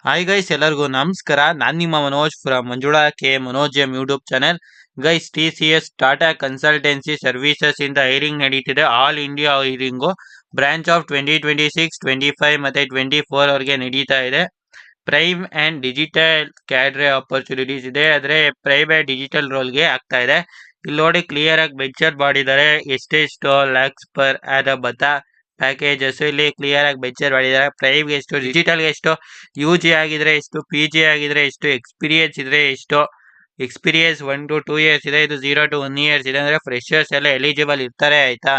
Hi guys, ಎಲ್ಲರಿಗೂ ನಮಸ್ಕಾರ. ನಾನು ನಿಮ್ಮ Manoj from Manjula K Manoj M YouTube channel. Guys, TCS Tata consultancy services ಇಂದ ಹೈರಿಂಗ್ ನಡೀತಿದೆ. ಆಲ್ ಇಂಡಿಯಾ ಹೈರಿಂಗು ಬ್ರಾಂಚ್ ಆಫ್ 2026, 25 ಮತ್ತೆ 24 ಅವರಿಗೆ ನಡೀತಾ ಇದೆ. ಪ್ರೈಮ್ ಅಂಡ್ ಡಿಜಿಟಲ್ ಕ್ಯಾಡ್ರೆ ಆಪರ್ಚುನಿಟೀಸ್ ಇದೆ. ಆದರೆ ಪ್ರೈಮ್ ಅಂಡ್ ಡಿಜಿಟಲ್ ರೋಲ್ಗೆ ಆಗ್ತಾ ಇದೆ. ಇಲ್ಲಿ ನೋಡಿ, ಕ್ಲಿಯರ್ ಆಗಿ ಮೆನ್ಷನ್ ಮಾಡಿದ್ದಾರೆ ಎಷ್ಟೆಷ್ಟು ಲ್ಯಾಕ್ಸ್ ಪರ್ ಆ್ಯನಮ್ ಅಂತ ಪ್ಯಾಕೇಜಸ್ ಇಲ್ಲಿ ಕ್ಲಿಯರ್ ಆಗಿ ಮೆನ್ಷನ್ ಮಾಡಿದ್ದಾರೆ. ಪ್ರೈಮ್ಗೆ ಎಷ್ಟು, ಡಿಜಿಟಲ್ಗೆ ಎಷ್ಟು, UG ಆಗಿದ್ರೆ ಎಷ್ಟು, PG ಆಗಿದ್ರೆ ಎಷ್ಟು, ಎಕ್ಸ್ಪೀರಿಯನ್ಸ್ ಇದ್ರೆ ಎಷ್ಟು. ಎಕ್ಸ್ಪೀರಿಯನ್ಸ್ 1 to 2 years ಇದೆ, ಇದು 0 to 1 years ಇದೆ. ಅಂದ್ರೆ ಫ್ರೆಶರ್ಸ್ ಎಲ್ಲ ಎಲಿಜಿಬಲ್ ಇರ್ತಾರೆ, ಆಯ್ತಾ.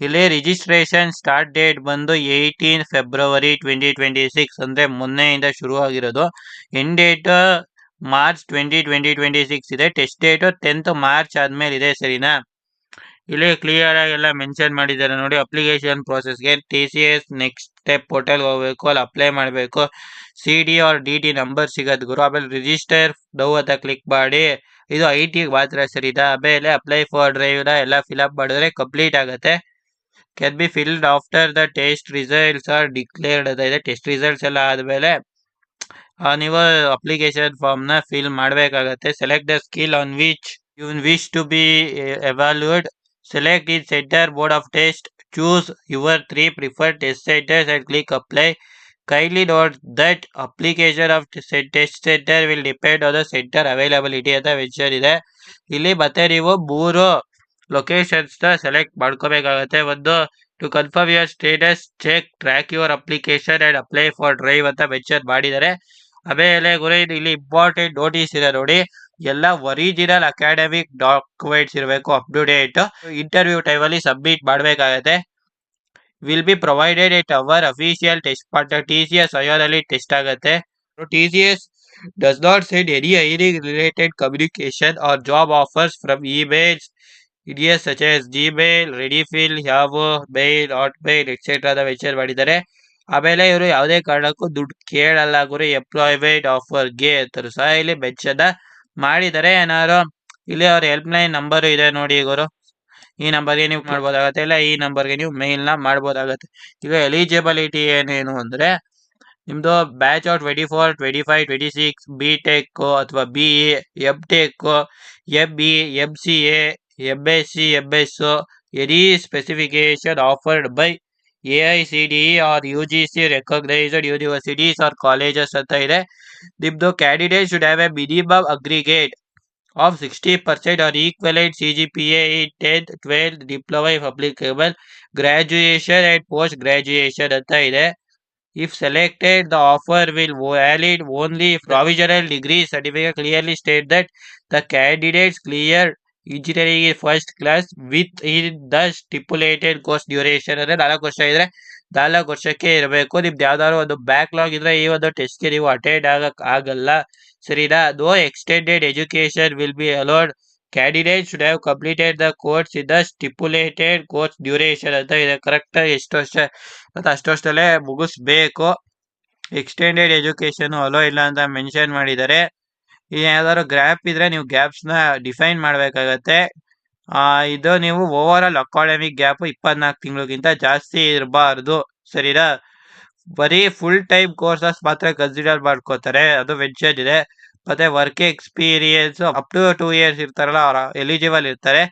ಇಲ್ಲಿ ರಿಜಿಸ್ಟ್ರೇಷನ್ ಸ್ಟಾರ್ಟ್ ಡೇಟ್ ಬಂದು 18 ಫೆಬ್ರವರಿ 2026, ಅಂದ್ರೆ ಮೊನ್ನೆಯಿಂದ ಶುರು ಆಗಿರೋದು. ಎಂಡ್ ಡೇಟ್ ಮಾರ್ಚ್ 2026 ಇದೆ. ಟೆಸ್ಟ್ ಡೇಟ್ 10th ಮಾರ್ಚ್ ಆದ್ಮೇಲೆ ಇದೆ, ಸರಿನಾ. ಇಲ್ಲಿ ಕ್ಲಿಯರ್ ಆಗಿ ಎಲ್ಲ ಮೆನ್ಷನ್ ಮಾಡಿದ್ದಾರೆ ನೋಡಿ. ಅಪ್ಲಿಕೇಶನ್ ಪ್ರೋಸೆಸ್ಗೆ TCS ನೆಕ್ಸ್ಟ್ ಸ್ಟೆಪ್ ಪೋರ್ಟಲ್ ಹೋಗ್ಬೇಕು, ಅಲ್ಲಿ ಅಪ್ಲೈ ಮಾಡಬೇಕು. CD ಆರ್ DT ನಂಬರ್ ಸಿಗೋದು ಗುರು. ಆಮೇಲೆ ರಿಜಿಸ್ಟರ್ ಡೌ ಅಂತ ಕ್ಲಿಕ್ ಮಾಡಿ, ಇದು IT ಮಾತ್ರ, ಸರಿದಾ. ಆಮೇಲೆ ಅಪ್ಲೈ ಫಾರ್ ಡ್ರೈವ್ ಎಲ್ಲ ಫಿಲ್ಅಪ್ ಮಾಡಿದ್ರೆ ಕಂಪ್ಲೀಟ್ ಆಗುತ್ತೆ. Can be filled after the test results R declared ಅಂತ ಇದೆ. ಟೆಸ್ಟ್ ರಿಸಲ್ಟ್ಸ್ ಎಲ್ಲ ಆದಮೇಲೆ ನೀವು ಅಪ್ಲಿಕೇಶನ್ ಫಾರ್ಮ್ನ ಫಿಲ್ ಮಾಡಬೇಕಾಗತ್ತೆ. Select the skill on which you wish to be evaluated. Select each center, board of test, choose your 3 preferred test centers and click apply. Kindly note that application of test center will depend on the center availability ಅಂತ mention ಇದೆ. ಇಲ್ಲಿ ಮತ್ತೆ ನೀವು 3 ಲೊಕೇಶನ್ಸ್ನ select ಮಾಡ್ಕೋಬೇಕಾಗತ್ತೆ. ಒಂದು, to confirm your status check, track your application and apply for drive ಅಂತ mention ಮಾಡಿದ್ದಾರೆ. ಆಮೇಲೆ ಗುರು, ಇಲ್ಲಿ ಇಂಪಾರ್ಟೆಂಟ್ ನೋಟಿಸ್ ಇದೆ ನೋಡಿ. ಎಲ್ಲ ಒರಿಜಿನಲ್ ಅಕಾಡೆಮಿಕ್ ಡಾಕ್ಯುಮೆಂಟ್ಸ್ ಇರಬೇಕು, ಅಪ್ ಟು ಡೇಟ್. ಇಂಟರ್ವ್ಯೂ ಟೈಮಲ್ಲಿ ಸಬ್ಮಿಟ್ ಮಾಡಬೇಕಾಗತ್ತೆ. Will be provided at our official test partner TCS ಅಯೋನಲ್ಲಿ ಟೆಸ್ಟ್ ಆಗುತ್ತೆ. TCS does not send any hiring related communication or job offers from emails IDS such as Gmail, Readyfill, Yahoo, Mail, Hotmail, etc. ಅಂತ mention ಮಾಡಿದ್ದಾರೆ. ಆಮೇಲೆ ಇವರು ಯಾವುದೇ ಕಾರಣಕ್ಕೂ ದುಡ್ಡು ಕೇಳಲ್ಲ ಗುರು, ಎಂಪ್ಲಾಯ್ಮೆಂಟ್ ಆಫರ್ಗೆ ಅಂತ ಸಹ ಇಲ್ಲಿ ಮೆನ್ಷನ್ ಮಾಡಿದ್ದಾರೆ. ಏನಾದ್ರು ಇಲ್ಲಿ ಅವ್ರ ಹೆಲ್ಪ್ ಲೈನ್ ನಂಬರ್ ಇದೆ ನೋಡಿ ಗುರು, ಈ ನಂಬರ್ಗೆ ನೀವು ಮಾಡ್ಬೋದಾಗತ್ತೆ, ಇಲ್ಲ ಈ ನಂಬರ್ಗೆ ನೀವು ಮೇಲ್ನ ಮಾಡ್ಬೋದಾಗತ್ತೆ. ಈಗ ಎಲಿಜಿಬಿಲಿಟಿ ಏನೇನು ಅಂದ್ರೆ, ನಿಮ್ದು ಬ್ಯಾಚ್ ಆಫ್ 24, 25, 26, BTech ಅಥವಾ BE, MTech, ME, MCA, MSc, MS, any specification offered by AICTE or UGC recognized universities or colleges ಅಂತ ಇದೆ. ನಿಮ್ದು candidate should have A minimum aggregate of 60% or equivalent CGPA in 10th, 12th, diploma if applicable, graduation and post graduation ಅಂತ ಇದೆ. If selected, the offer will valid only if provisional degree certificate clearly state that the candidates cleared engineering in first class within the stipulated course duration. ಅಂದರೆ 4 ವರ್ಷ ಇದ್ರೆ 4 ವರ್ಷಕ್ಕೆ ಇರಬೇಕು. ನಿಮ್ದು ಯಾವ್ದಾದ್ರು ಒಂದು ಬ್ಯಾಕ್ಲಾಗ್ ಇದ್ರೆ ಈ ಒಂದು ಟೆಸ್ಟ್ಗೆ ನೀವು ಅಟೆಂಡ್ ಆಗಲ್ಲ, ಸರಿನಾ. No extended education will be allowed. Candidate should have completed the course in the stipulated course duration ಅಂತ ಇದೆ. ಕರೆಕ್ಟಾಗಿ ಎಷ್ಟು ವರ್ಷ ಮತ್ತು ಅಷ್ಟು ವರ್ಷದಲ್ಲೇ ಮುಗಿಸ್ಬೇಕು. ಎಕ್ಸ್ಟೆಂಡೆಡ್ ಎಜುಕೇಶನ್ ಅಲೋ ಇಲ್ಲ ಅಂತ ಮೆನ್ಷನ್ ಮಾಡಿದ್ದಾರೆ. ಈಗ ಯಾವ್ದಾದ್ರು ಗ್ಯಾಪ್ ಇದ್ರೆ ನೀವು ಗ್ಯಾಪ್ಸ್ನ ಡಿಫೈನ್ ಮಾಡಬೇಕಾಗತ್ತೆ. ಇದು ನೀವು ಓವರ್ ಆಲ್ ಅಕಾಡೆಮಿಕ್ ಗ್ಯಾಪ್ 24 ತಿಂಗಳಿಗಿಂತ ಜಾಸ್ತಿ ಇರಬಾರ್ದು, ಸರಿನಾ. ಬರೀ ಫುಲ್ ಟೈಮ್ ಕೋರ್ಸಸ್ ಮಾತ್ರ ಕನ್ಸಿಡರ್ ಮಾಡ್ಕೋತಾರೆ, ಅದು ಮೆನ್ಷನ್ ಇದೆ. ಮತ್ತೆ work experience up to 2 years ಇರ್ತಾರಲ್ಲ, ಅವ್ರ ಎಲಿಜಿಬಲ್ ಇರ್ತಾರೆ.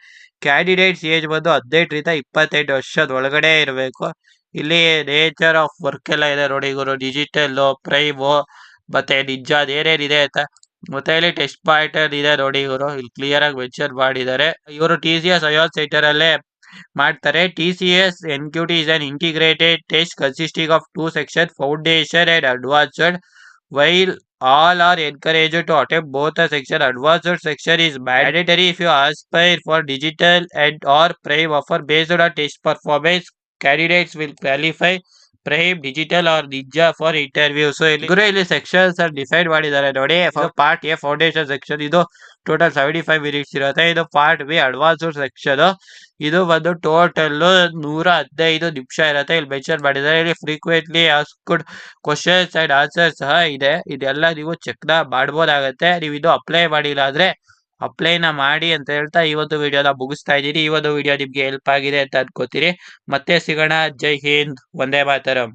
ಕ್ಯಾಂಡಿಡೇಟ್ಸ್ ಏಜ್ ಬಂದು 18ರಿಂದ 28 ವರ್ಷದ ಒಳಗಡೆ ಇರಬೇಕು. ಇಲ್ಲಿ ನೇಚರ್ ಆಫ್ ವರ್ಕ್ ಎಲ್ಲ ಇದೆ ನೋಡಿ ಗುರು, ಡಿಜಿಟಲ್, ಪ್ರೈಮು ಮತ್ತೆ ನಿಜ ಏನೇನಿದೆ ಅಂತ. ಮತ್ತೆ ಇಲ್ಲಿ ಟೆಸ್ಟ್ ಪಾಯಿಂಟರ್ ಇದೆ ನೋಡಿ ಇವರು, ಇಲ್ಲಿ ಕ್ಲಿಯರ್ ಆಗಿ ಮೆನ್ಷನ್ ಮಾಡಿದ್ದಾರೆ. ಇವರು TCS ಅಯೋಲ್ ಸೆಂಟರ್ ಅಲ್ಲೇ ಮಾಡ್ತಾರೆ. TCS NQT is an integrated test consisting of 2 sections, foundation and advanced. While all are encouraged to attempt both the section, advanced section is mandatory if you aspire for digital and or prime offer. Based on test performance, candidates will qualify prime, digital or ninja for interview. So ಇಲ್ಲಿ sections define ಮಾಡಿದ್ದಾರೆ ನೋಡಿ. Part A foundation section, ಇದು total 75 minutes ಇರುತ್ತೆ. ಇದು part B advanced section, ಇದು ಒಂದು total 115 ನಿಮಿಷ ಇರುತ್ತೆ. ಇಲ್ಲಿ ಮೆನ್ಷನ್ ಮಾಡಿದ್ದಾರೆ. ಇಲ್ಲಿ frequently asked questions and answer ಸಹ ಇದೆ. ಇದೆಲ್ಲ ನೀವು ಚೆಕ್ನ ಮಾಡ್ಬೋದಾಗತ್ತೆ. ನೀವು ಇದು ಅಪ್ಲೈ ಮಾಡಿಲ್ಲ ಅಂದ್ರೆ ಅಪ್ಲೈನ ಮಾಡಿ ಅಂತ ಹೇಳ್ತಾ ಈ ಒಂದು ವಿಡಿಯೋನ ಮುಗಿಸ್ತಾ ಇದ್ದೀನಿ. ಈ ಒಂದು ವಿಡಿಯೋ ನಿಮ್ಗೆ ಹೆಲ್ಪ್ ಆಗಿದೆ ಅಂತ ಅನ್ಕೋತೀನಿ. ಮತ್ತೆ ಸಿಗೋಣ. ಜೈ ಹಿಂದ್, ವಂದೇ ಮಾತರಂ.